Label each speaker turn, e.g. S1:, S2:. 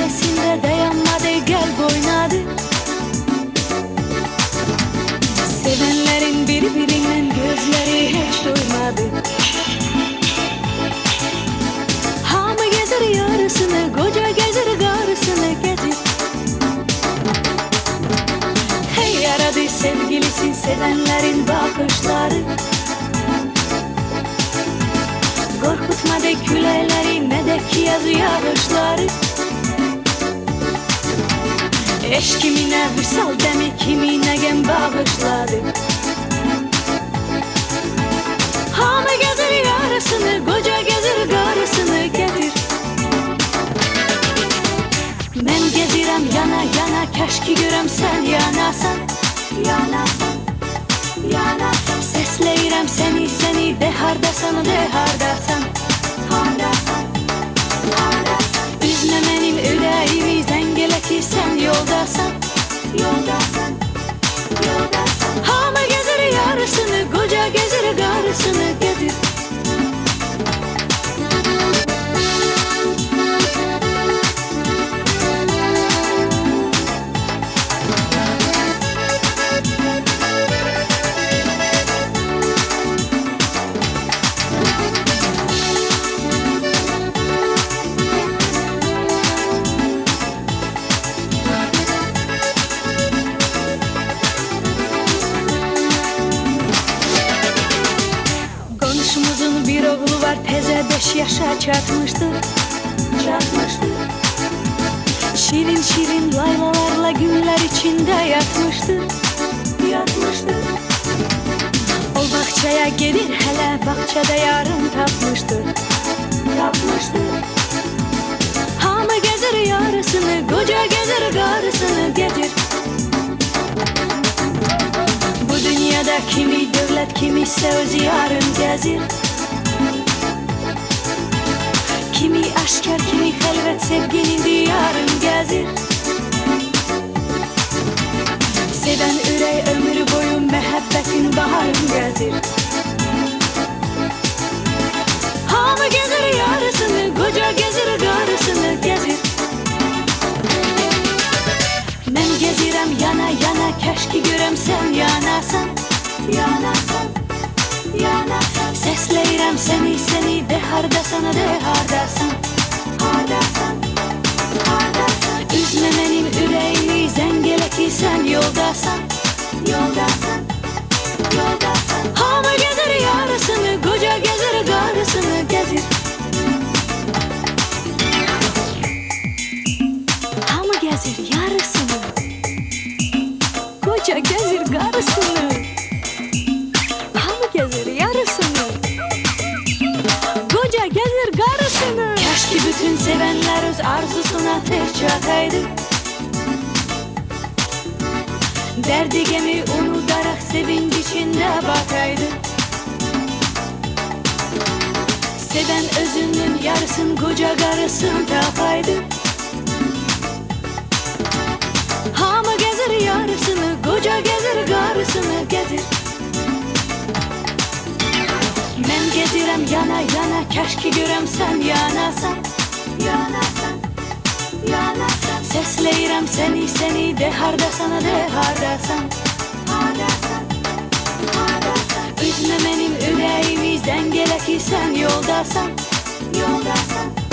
S1: çevresinde dayanmadı, gel boynadı. Sevenlerin birbirinden gözleri hiç doymadı. Hamı gezer yarısını, koca gezer garısını gezer. Hey yaradı sevgilisi, sevenlerin bakışları. Korkutmadı küleleri, ne de ki yazı yağışları. Eş kimine vüsal demi, kimine gem bağışladı. Hamı gezer yarısını, koca gezer garısını getir. Men gezirem yana yana, keşke görem sen yanasan. Yanasan, yanasan. Sesleyirem seni seni, de hardasan, de hardasan. Hardasan, hardasan. Üzme benim yüreğimi, zengele ki sen yoldasan. Yoldasan, yoldasan. Hamı gezer yarısını, koca gezer garısını getir. Komşumuzun bir oğlu var, teze 5 yaşa çatmıştı. Şirin şirin laylalarla günler içinde yatmıştı. O bahçeye gelir, hele bahçede yarın tapmıştı. Hamı gezer yarısını, koca gezer garısını getir. Bu dünyada kimi devlet, kimi söz yarın gezir. Kimi aşkar, kimi helvet, sevginin diyarın gezir. Seven ürey ömür boyu, mehebbetin baharın gezir. Hamı gezer yarısını, koca gezer garısını gezir. Men gezirem yana yana, keşke görem sen yanasan. Yanasan, yanasan. Sesleyirem seni seni, de hardasan, de hardasan. Hardasan, hardasan. Üzme benim yüreğimi, zengele ki sen yoldasan. Yoldasan, yoldasan. Hamı gezer yarısını, koca gezer garısını gezir. Hamı gezer yarısını, koca gezer garısını. Hamı gezer yarısını, koca gezer garısını. Keşke bütün sevenler öz arzusuna tek çataydı. Derdi gemi unutarak sevinç içinde bataydı. Seven özünün yarısın, koca garısın tapaydı. Hamı gezer yarısını, koca gezer garısını getir. Men gezirem yana yana, keşke görem sen yanasan. Yanasan, yanasan. Sesleyirem seni seni, de hardasan, de hardasan. Hardasan, hardasan. Üzme benim yüreğimi, zengele ki sen yoldasan. Yoldasan.